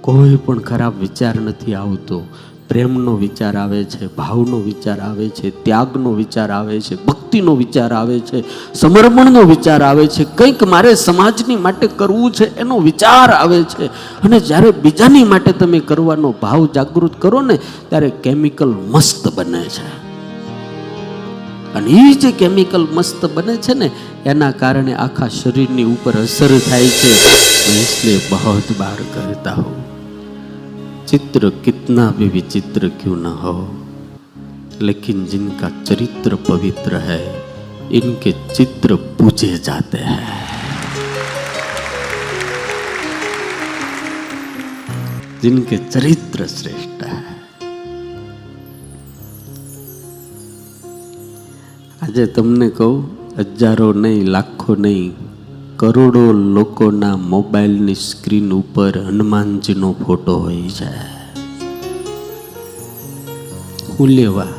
કોઈ પણ ખરાબ વિચાર નથી આવતો. પ્રેમનો વિચાર આવે છે, ભાવનો વિચાર આવે છે, ત્યાગનો વિચાર આવે છે, ભક્તિનો વિચાર આવે છે, સમર્પણનો વિચાર આવે છે, કંઈક મારે સમાજની માટે કરવું છે એનો વિચાર આવે છે. અને જ્યારે બીજાની માટે તમે કરવાનો ભાવ જાગૃત કરો ને ત્યારે કેમિકલ મસ્ત બને છે. અને એ જે કેમિકલ મસ્ત બને છે ને એના કારણે આખા શરીરની ઉપર અસર થાય છે. इसलिए बहुत बार कहता हूँ, चित्र कितना भी विचित्र क्यों न हो, लेकिन जिनका चरित्र पवित्र है इनके चित्र पूजे जाते हैं. जिनके चरित्र श्रेष्ठ है. આજે તમને કહું, હજારો નહીં, લાખો નહીં, કરોડો લોકોના મોબાઈલની સ્ક્રીન ઉપર હનુમાનજીનો ફોટો હોય છે. હું લેવા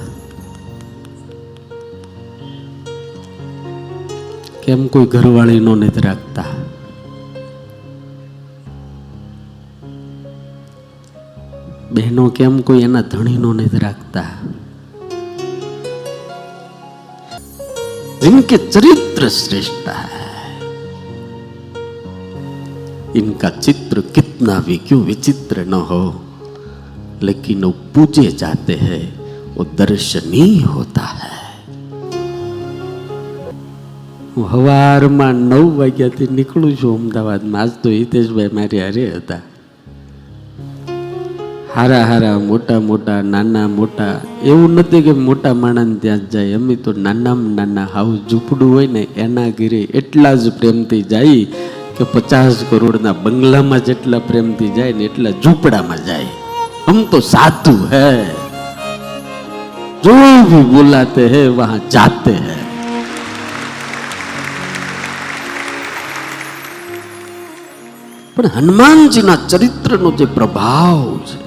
કેમ કોઈ ઘરવાળીનો નથી રાખતા? બહેનો કેમ કોઈ એના ધણીનો નથી રાખતા? जिनके चरित्र श्रेष्ठ है इनका चित्र कितना भी क्यों विचित्र न हो, लेकिन वो पूजे जाते हैं, वो दर्शनीय होता है. સવારમાં 9 વાગ્યાથી નીકળું છું અમદાવાદમાં. આજ તો હિતેશભાઈ મારી હારે હતા. હારા હારા મોટા મોટા નાના મોટા, એવું નથી કે મોટા માણસ ત્યાં જ જાય. અમે તો નાનામાં નાના હાવ ઝૂંપડું હોય ને એના ઘરે એટલા જ પ્રેમથી જાય કે 50 કરોડના બંગલામાં જેટલા પ્રેમથી જાય ને એટલા ઝૂંપડામાં જાય. હમ તો સાધુ હૈ, જો भी बुलाते हैं वहां जाते हैं. પણ હનુમાનજીના ચરિત્રનો જે પ્રભાવ છે,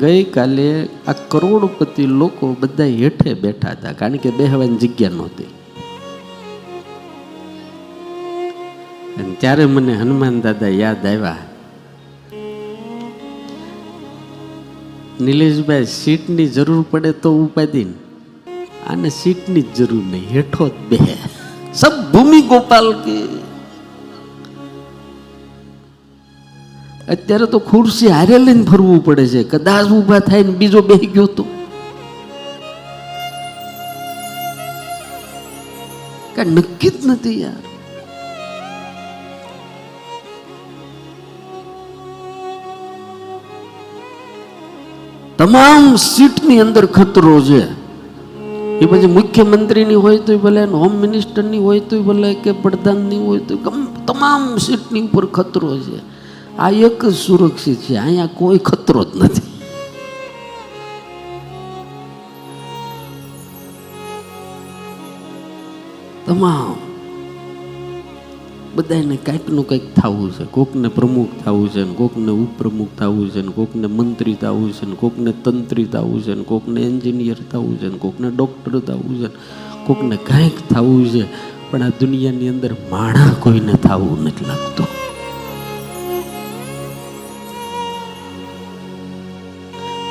ગઈકાલે આ કરોડપતિ લોકો બધા હેઠે બેઠા હતા, કારણ કે બેહવાની જગ્યા નહોતી. અને ત્યારે મને હનુમાન દાદા યાદ આવ્યા. નિલેશભાઈ, સીટની જરૂર પડે તો ઉપાધિ, આને સીટની જ જરૂર નહીં, હેઠો જ બેહે. સબ ભૂમિ ગોપાલ કે. અત્યારે તો ખુરશી હારે લઈને ફરવું પડે છે, કદાચ ઊભા થાય ને બીજો બેસી ગયો તો કઈ નક્કી જ નથી યાર. તમામ સીટની અંદર ખતરો છે. એ પછી મુખ્યમંત્રીની હોય તો ભલે, હોમ મિનિસ્ટરની હોય તો ભલે, કે પ્રધાનની હોય તો, તમામ સીટની ઉપર ખતરો છે. આ એક જ સુરક્ષિત છે, અહીંયા કોઈ ખતરો જ નથી. તમામ બધાને કંઈક નું કંઈક થવું છે. કોકને પ્રમુખ થવું છે, ને કોકને ઉપપ્રમુખ થવું છે, ને કોકને મંત્રી થવું છે, ને કોકને તંત્રી થવું છે, ને કોકને એન્જિનિયર થવું છે, ને કોકને ડોક્ટર થવું છે, કોકને કંઈક થવું છે. પણ આ દુનિયાની અંદર માણા કોઈને થવું નથી લાગતું.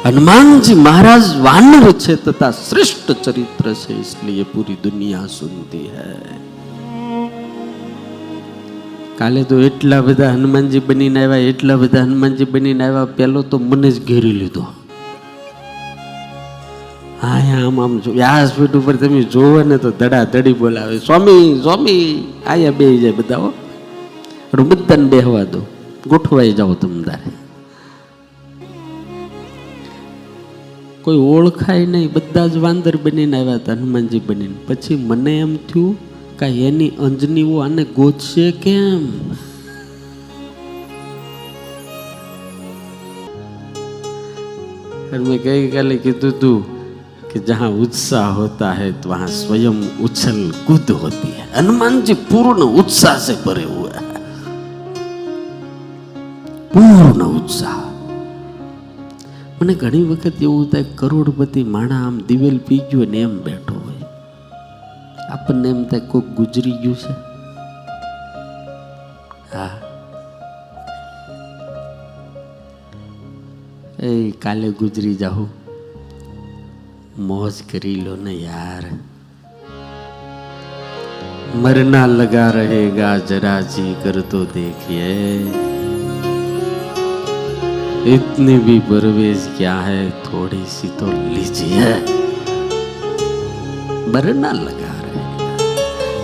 हनुमान जी महाराज वानर छे तथा श्रेष्ठ चरित्र से, इसलिए पूरी दुनिया सुनती है. काले तो એટલા બધા હનુમાનજી બનીને આવ્યા, એટલા બધા હનુમાનજી બનીને આવ્યા. પેલો તો મને જ ઘેરી લીધો. આમ આમ જો વ્યાસપીઠ ઉપર તમે જોવો ને તો ધડાધડી બોલાવે, સ્વામી સ્વામી. આયા બેહી જાય બધા. હો બધાને બેહવા દો, ગોઠવાઈ જાઓ તમ તારે. કોઈ ઓળખાય નહીં, બધા જ વાંદર બનીને આવ્યા હતા હનુમાનજી બનીને. પછી મને એમ થયું કે એની અંજનીઓ આને ગોતશે કેમ? મેં ગઈકાલે કીધું હતું कि जहां उत्साह होता है तो वहां स्वयं उछल कूद होती है. हनुमान जी पूर्ण उत्साह से भरे हुए हैं, पूर्ण उत्साह. મને ઘણી વખત એવું થાય કરોડપતિ માણા આમ દિવેલ પી ગયો ને એમ બેઠો હોય, આપણને એમ થાય કોઈક ગુજરી ગયું છે. હા, એ કાલે ગુજરી જાઉં, मौज करी लो न यार, मरना लगा रहेगा जरा जी कर तो देखिए, इतनी भी परवेज क्या है थोड़ी सी तो लीजिए, मरना लगा रहेगा।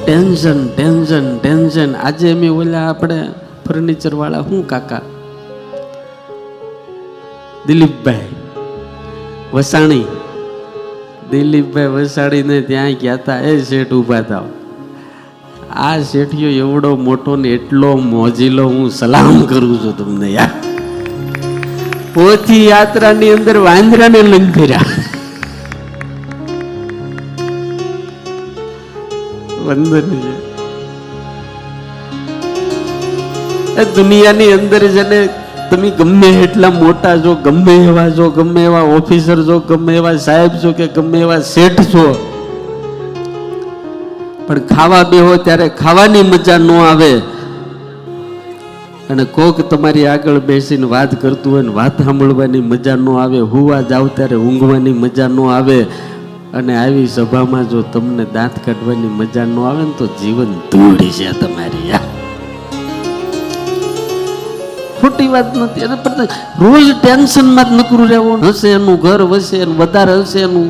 Tension tension tension. आज मैं बोला अपने फर्निचर वाला हूँ काका दिलीप भाई वसाणी, દિલીપભાઈ વસાડીને ત્યાં ગયા હતા. એ શેઠ ઊભા થાવ, આ શેઠિયો એવડો મોટો ને એટલો મોજીલો, હું સલામ કરું છું તમને યાર. પોથી યાત્રાની અંદર વાંદરાને લંઘર્યા. વંદન છે એ દુનિયાની અંદર જેને તમે ગમે એટલા મોટા છો, ગમે એવા છો, ગમે એવા ઓફિસર છો, ગમે એવા સાહેબ છો કે ગમે એવા શેઠ છો, પણ ખાવા બેહો ત્યારે ખાવાની મજા ન આવે. અને કોક તમારી આગળ બેસીને વાત કરતું હોય ને વાત સાંભળવાની મજા ન આવે, હુવા જાવ ત્યારે ઊંઘવાની મજા ન આવે, અને આવી સભામાં જો તમને દાંત કાઢવાની મજા ન આવે ને તો જીવન ધૂળી છે તમારી યાર. ખોટી વાત નથી. અને રોજ ટેન્શનમાં જ નકરું રહેવું. હશે એનું ઘર, વસે એનું વધારે, હશે એનું.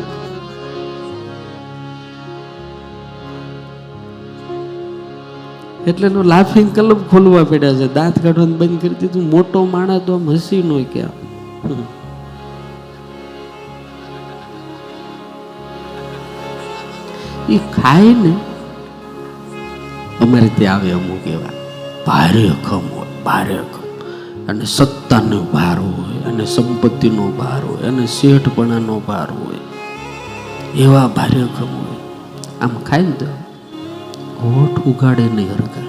એટલે એનું લાફિંગ ક્લબ ખોલવા પડ્યા છે, દાંત કાઢવાનું બંધ કરી દીધું. મોટો માણસ તો આમ હસી નો ક્યાં. એ ખાય ને, અમારે ત્યાં આવે અમુક એવા ભારે અખમ હોય, ભારે અખમ, અને સત્તાનો ભાર હોય, અને સંપત્તિનો ભાર હોય, અને શેઠપણાનો ભાર હોય, એવા ભારે અખમ હોય. આમ ખાય ને તો હોઠ ઉગાડે નહીં હરકા.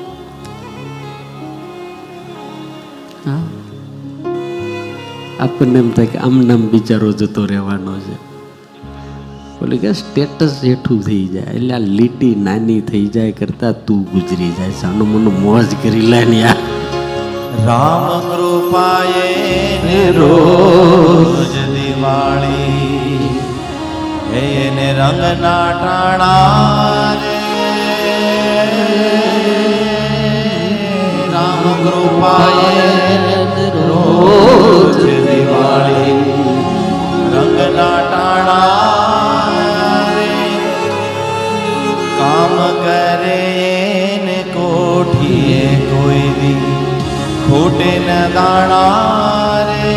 આપણને એમ થાય કે આમ નામ બિચારો જતો રહેવાનો છે. બોલે કે સ્ટેટસ હેઠું થઈ જાય એટલે આ લીટી નાની થઈ જાય કરતા તું ગુજરી જાય. સાનું મનું મોજ કરી લે ને યાર. રામ કૃપાએ રોજ દિવાળી, એને રંગ ના ટાણા રે. રામ કૃપાએ રોજ દિવાળી, રંગ ના ટાણા રે. કામ કરે ને કોઠીએ કોઈ દી खोटे न दाना रे.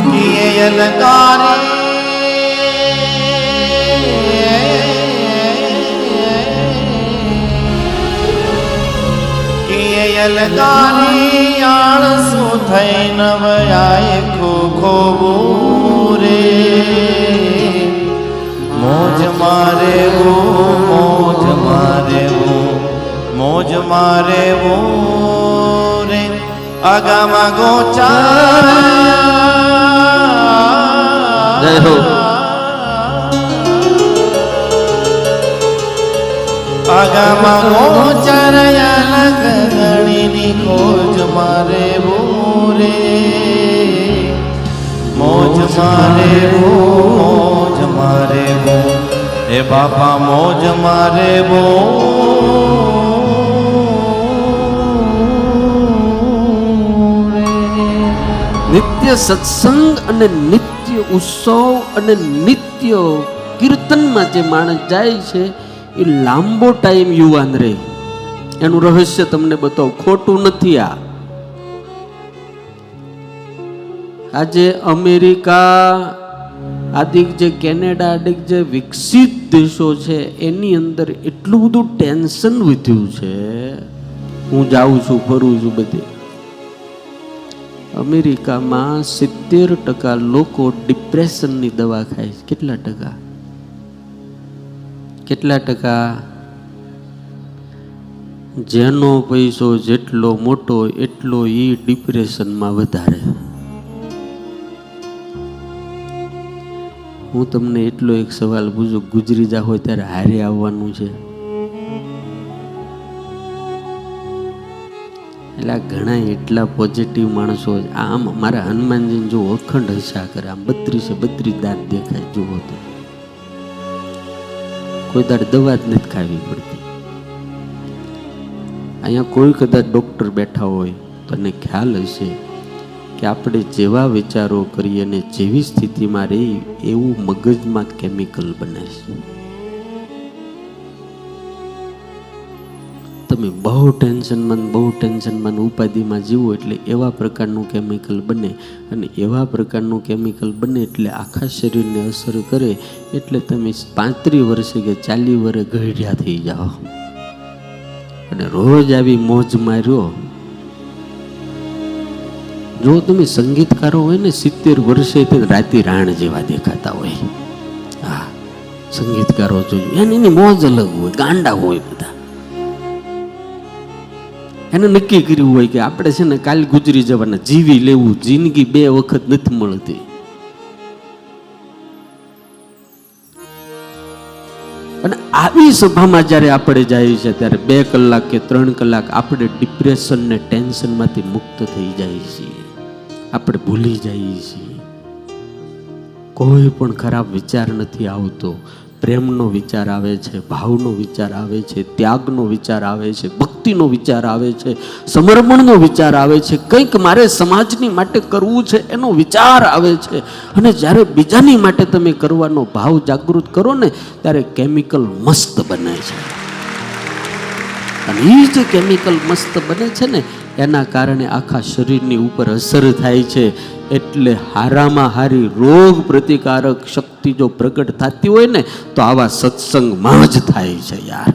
किए अलंकारे किए अलंकारे आळसू થઈ નવયાય ખોખો રે. મોજ મારે વો, મોજ મારે વો, મોજ મારે વો. અગમ ગોચર જય હો. અગમ ગોચર અલગ ગણીની ખોજ મારે બોરે. મોજ મારે બો, મોજ મારે બો, એ બાપા મોજ મારે બો. નિત્ય સત્સંગ અને નિત્ય ઉત્સવ અને નિત્ય કીર્તનમાં જે માણસ જાય છે એ લાંબો ટાઈમ યુવાન રહે. એનું રહસ્ય તમને બતાવું, ખોટું નથી. આજે અમેરિકા આદિક જે કેનેડા આદિક જે વિકસિત દેશો છે એની અંદર એટલું બધું ટેન્શન વધ્યું છે. હું જાઉં છું, ફરું છું બધે. અમેરિકામાં 70% લોકો ડિપ્રેશનની દવા ખાય છે. કેટલા ટકા? કેટલા ટકા? જેનો પૈસો જેટલો મોટો એટલો એ ડિપ્રેશનમાં વધારે. હું તમને એટલો એક સવાલ પૂછું, ગુજરી જા હોય ત્યારે હારે આવવાનું છે? એટલે આ ઘણા એટલા પોઝિટિવ માણસો આમ મારા હનુમાનજીને જો અખંડ હસા કરે, આમ 32 દાંત દેખાય. જુઓ તો કોઈ દાડ દવા જ નથી ખાવી પડતી. અહીંયા કોઈ કદાચ ડૉક્ટર બેઠા હોય તો એને ખ્યાલ હશે કે આપણે જેવા વિચારો કરીએ અને જેવી સ્થિતિમાં રહી એવું મગજમાં કેમિકલ બને છે. તમે બહુ ટેન્શનમાં ઉપાધિમાં જીવો એટલે એવા પ્રકારનું કેમિકલ બને, અને એવા પ્રકારનું કેમિકલ બને એટલે આખા શરીરને અસર કરે. એટલે તમે 35 વર્ષે કે 40 વર્ષે ગઢિયા થઈ જાઓ અને રોજ આવી મોજ માર્યો. જો તમે સંગીતકારો હોય ને 70 વર્ષે રાતે રાણ જેવા દેખાતા હોય. હા, સંગીતકારો જોયું એની મોજ અલગ હોય, ગાંડા હોય બધા. એને નક્કી કર્યું હોય કે આપણે છે ને કાલ ગુજરી જવાના, જીવી લેવું, જિંદગી 2 વખત નથી મળતી. અને આવી સભામાં જ્યારે આપણે જઈએ છીએ ત્યારે 2 કલાક કે 3 કલાક આપણે ડિપ્રેશન ને ટેન્શનમાંથી મુક્ત થઈ જઈએ છીએ. આપણે ભૂલી જઈએ છીએ. કોઈ પણ ખરાબ વિચાર નથી આવતો. પ્રેમનો વિચાર આવે છે, ભાવનો વિચાર આવે છે, ત્યાગનો વિચાર આવે છે, ભક્તિનો વિચાર આવે છે, સમર્પણનો વિચાર આવે છે, કંઈક મારે સમાજની માટે કરવું છે એનો વિચાર આવે છે. અને જ્યારે બીજાની માટે તમે કરવાનો ભાવ જાગૃત કરો ને ત્યારે કેમિકલ મસ્ત બને છે. અને એ જે કેમિકલ મસ્ત બને છે ને એના કારણે આખા શરીરની ઉપર અસર થાય છે. એટલે હારામાં હારી રોગ પ્રતિકારક શક્તિ જો પ્રગટ થતી હોય ને તો આવા સત્સંગમાં જ થાય છે યાર.